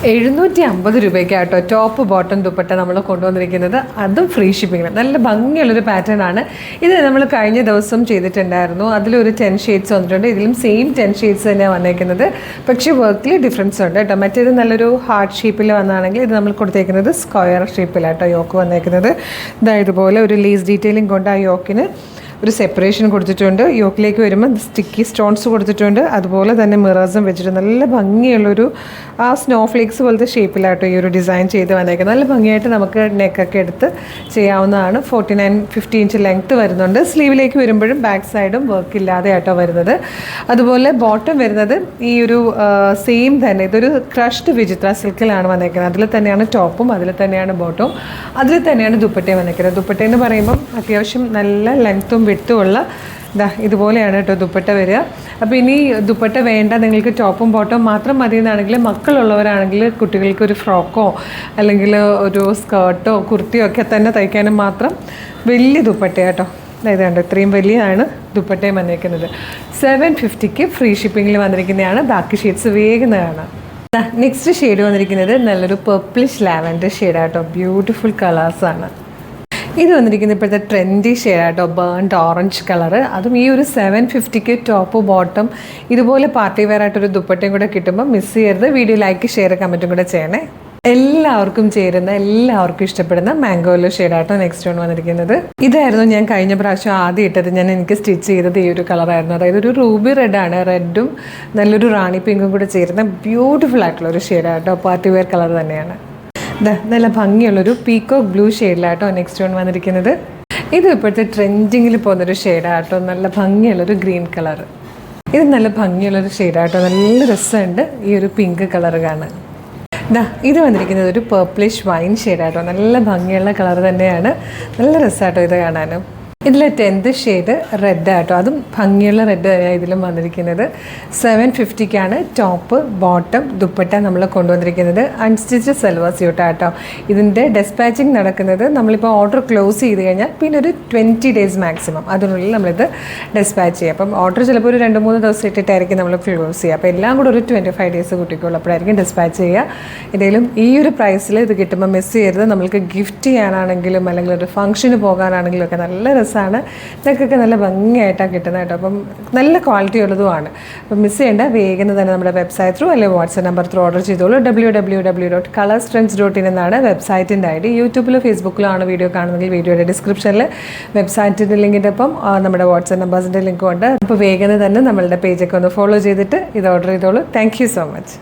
750 രൂപയ്ക്കാട്ടോ top bottom dupatta നമ്മൾ കൊണ്ടുവന്നിരിക്കുന്നത്. അതും ഫ്രീ ഷിപ്പിങ്ങിൽ നല്ല ഭംഗിയുള്ളൊരു പാറ്റേൺ ആണ് ഇത്. നമ്മൾ കഴിഞ്ഞ ദിവസം ചെയ്തിട്ടുണ്ടായിരുന്നു. അതിലൊരു 10 ഷെയ്ഡ്സ് വന്നിട്ടുണ്ട്. ഇതിലും സെയിം 10 ഷെയ്ഡ്സ് തന്നെയാണ് വന്നേക്കുന്നത്. പക്ഷേ വർക്കിൽ ഡിഫറൻസ് ഉണ്ട് കേട്ടോ. മറ്റേത് നല്ലൊരു ഹാർട്ട് ഷേപ്പിൽ വന്നാണെങ്കിൽ ഇത് നമ്മൾ കൊടുത്തേക്കുന്നത് സ്ക്വയർ ഷേപ്പിലാട്ടോ യോക്ക് വന്നേക്കുന്നത്. ഇതുപോലെ ഒരു ലേസ് ഡീറ്റെയിലിംഗ് കൊണ്ട് ആ യോക്കിന് ഒരു സെപ്പറേഷൻ കൊടുത്തിട്ടുണ്ട്. യോക്കിലേക്ക് വരുമ്പോൾ സ്റ്റിക്കി സ്റ്റോൺസ് കൊടുത്തിട്ടുണ്ട്. അതുപോലെ തന്നെ മിറേഴ്സും വെച്ചിട്ട് നല്ല ഭംഗിയുള്ളൊരു ആ സ്നോ ഫ്ലേക്സ് പോലത്തെ ഷേപ്പിലാട്ടോ ഈ ഒരു ഡിസൈൻ ചെയ്ത് വന്നേക്കുന്നത്. നല്ല ഭംഗിയായിട്ട് നമുക്ക് നെക്കൊക്കെ എടുത്ത് ചെയ്യാവുന്നതാണ്. 49-50 ഇഞ്ച് ലെങ്ത്ത് വരുന്നുണ്ട്. സ്ലീവിലേക്ക് വരുമ്പോഴും ബാക്ക് സൈഡും വർക്ക് ഇല്ലാതെ ആട്ടോ വരുന്നത്. അതുപോലെ ബോട്ടം വരുന്നത് ഈ ഒരു സെയിം തന്നെ ഇതൊരു ക്രഷ്ഡ് വിചിത്ര സിൽക്കിലാണ് വന്നേക്കുന്നത്. അതിൽ തന്നെയാണ് ടോപ്പും അതിൽ തന്നെയാണ് ബോട്ടവും അതിൽ തന്നെയാണ് ദുപ്പട്ടയും വന്നേക്കുന്നത്. ദുപ്പട്ടയെന്ന് പറയുമ്പം അത്യാവശ്യം നല്ല ലെങ്ത്തും വിട്ടുമുള്ള ഇതുപോലെയാണ് കേട്ടോ ദുപ്പട്ട വരിക. അപ്പോൾ ഇനി ദുപ്പട്ട വേണ്ട, നിങ്ങൾക്ക് ടോപ്പും ബോട്ടവും മാത്രം മതി എന്നാണെങ്കിൽ, മക്കളുള്ളവരാണെങ്കിൽ കുട്ടികൾക്ക് ഒരു ഫ്രോക്കോ അല്ലെങ്കിൽ ഒരു സ്കേർട്ടോ കുർത്തിയോ ഒക്കെ തന്നെ തയ്ക്കാനും മാത്രം വലിയ ദുപ്പട്ട കേട്ടോ. ഇതാണ്ട് ഇത്രയും വലിയതാണ് ദുപ്പട്ടയും വന്നിരിക്കുന്നത്. 750 ഫ്രീ ഷിപ്പിങ്ങിൽ വന്നിരിക്കുന്നതാണ്. ബാക്കി ഷെയ്ഡ്സ് വേഗം കാണാം. നെക്സ്റ്റ് ഷെയ്ഡ് വന്നിരിക്കുന്നത് നല്ലൊരു പർപ്പിളിഷ് ലാവൻഡർ ഷെയ്ഡാട്ടോ. ബ്യൂട്ടിഫുൾ കളേഴ്സാണ് ഇത് വന്നിരിക്കുന്നത്. ഇപ്പോഴത്തെ ട്രെൻഡി ഷെയ്ഡാട്ടോ, ബേൺഡ് ഓറഞ്ച് കളറ്. അതും ഈ ഒരു 750 ടോപ്പ് ബോട്ടം ഇതുപോലെ പാർട്ടി വെയർ ആയിട്ടൊരു ദുപ്പട്ടയും കൂടെ കിട്ടുമ്പോൾ മിസ് ചെയ്യരുത്. വീഡിയോ ലൈക്ക് ഷെയർ കമൻറ്റും കൂടെ ചെയ്യണേ. എല്ലാവർക്കും ചേരുന്ന എല്ലാവർക്കും ഇഷ്ടപ്പെടുന്ന മാംഗോ യെല്ലോ ഷെയ്ഡാട്ടോ നെക്സ്റ്റ് വൺ വന്നിരിക്കുന്നത്. ഇതായിരുന്നു ഞാൻ കഴിഞ്ഞ പ്രാവശ്യം ആദ്യം ഇട്ടത്. എനിക്ക് സ്റ്റിച്ച് ചെയ്തത് ഈ ഒരു കളറായിരുന്നു. അതായത് ഒരു റൂബി റെഡാണ്. റെഡും നല്ലൊരു റാണി പിങ്കും കൂടെ ചേരുന്ന ബ്യൂട്ടിഫുൾ ആയിട്ടുള്ള ഒരു ഷെയ്ഡാട്ടോ. പാർട്ടി വെയർ കളർ തന്നെയാണ്. നല്ല ഭംഗിയുള്ളൊരു പീക്കോക്ക് ബ്ലൂ ഷെയ്ഡിലാട്ടോ നെക്സ്റ്റ് വൺ വന്നിരിക്കുന്നത്. ഇത് ഇപ്പോഴത്തെ ട്രെൻഡിങ്ങിൽ പോകുന്നൊരു ഷെയ്ഡാട്ടോ. നല്ല ഭംഗിയുള്ളൊരു ഗ്രീൻ കളർ. ഇത് നല്ല ഭംഗിയുള്ളൊരു ഷെയ്ഡാട്ടോ. നല്ല രസമുണ്ട് ഈ ഒരു പിങ്ക് കളർ കാണാൻ. ഇത് വന്നിരിക്കുന്നത് ഒരു പർപ്പിളിഷ് വൈൻ ഷെയ്ഡാട്ടോ. നല്ല ഭംഗിയുള്ള കളർ തന്നെയാണ്. നല്ല രസമാട്ടോ ഇത് കാണാനും. ഇതിൽ 10th ഷെയ്ഡ് റെഡ് ആട്ടോ. അതും ഭംഗിയുള്ള റെഡ് തന്നെയാണ് ഇതിലും വന്നിരിക്കുന്നത്. 750 ടോപ്പ് ബോട്ടം ദുപ്പട്ട നമ്മൾ കൊണ്ടുവന്നിരിക്കുന്നത്. അൺസ്റ്റിച്ച് സെൽവാർ സ്യൂട്ടാട്ടോ. ഇതിൻ്റെ ഡെസ്പാച്ചിങ് നടക്കുന്നത് നമ്മളിപ്പോൾ ഓർഡർ ക്ലോസ് ചെയ്ത് കഴിഞ്ഞാൽ പിന്നെ ഒരു 20 ഡേയ്സ് മാക്സിമം അതിനുള്ളിൽ നമ്മളിത് ഡെസ്പാച്ച് ചെയ്യുക. അപ്പം ഓർഡർ ചിലപ്പോൾ ഒരു 2-3 ദിവസം ഇട്ടിട്ടായിരിക്കും നമ്മൾ ക്ലോസ് ചെയ്യുക. അപ്പോൾ എല്ലാം കൂടെ ഒരു 25 ഡേയ്സ് കുട്ടിക്കുള്ളൂ. അപ്പോഴായിരിക്കും ഡെസ്പാച്ച് ചെയ്യുക. എന്തെങ്കിലും ഈ ഒരു പ്രൈസിൽ ഇത് കിട്ടുമ്പോൾ മിസ് ചെയ്യരുത്. നമ്മൾക്ക് ഗിഫ്റ്റ് ചെയ്യാനാണെങ്കിലും അല്ലെങ്കിൽ ഒരു ഫംഗ്ഷന് പോകാനാണെങ്കിലും ഒക്കെ നല്ല രസമാണ്. ഇതൊക്കെ നല്ല ഭംഗിയായിട്ടാണ് കിട്ടുന്നത് കേട്ടോ. അപ്പം നല്ല ക്വാളിറ്റി ഉള്ളതുമാണ്. അപ്പം മിസ് ചെയ്യേണ്ട, വേഗം തന്നെ നമ്മുടെ വെബ്സൈറ്റ് ത്രൂ അല്ലെങ്കിൽ വാട്സ്ആപ്പ് നമ്പർ ത്രൂ ഓർഡർ ചെയ്തോളൂ. www.colorstrends.in എന്നാണ് വെബ്സൈറ്റിൻ്റെ ID. യൂട്യൂബിലോ ഫേസ്ബുക്കിലോ ആണ് വീഡിയോ കാണുന്നതെങ്കിൽ വീഡിയോയുടെ ഡിസ്ക്രിപ്ഷനിൽ വെബ്സൈറ്റിൻ്റെ ലിങ്കിൻ്റെ ഒപ്പം നമ്മുടെ വാട്സ്ആപ്പ് നമ്പേഴ്സിൻ്റെ ലിങ്കും ഉണ്ട്. അപ്പോൾ വേഗം തന്നെ നമ്മളുടെ പേജൊക്കെ ഒന്ന് ഫോളോ ചെയ്തിട്ട് ഇത് ഓർഡർ ചെയ്തോളൂ. Thank you so much.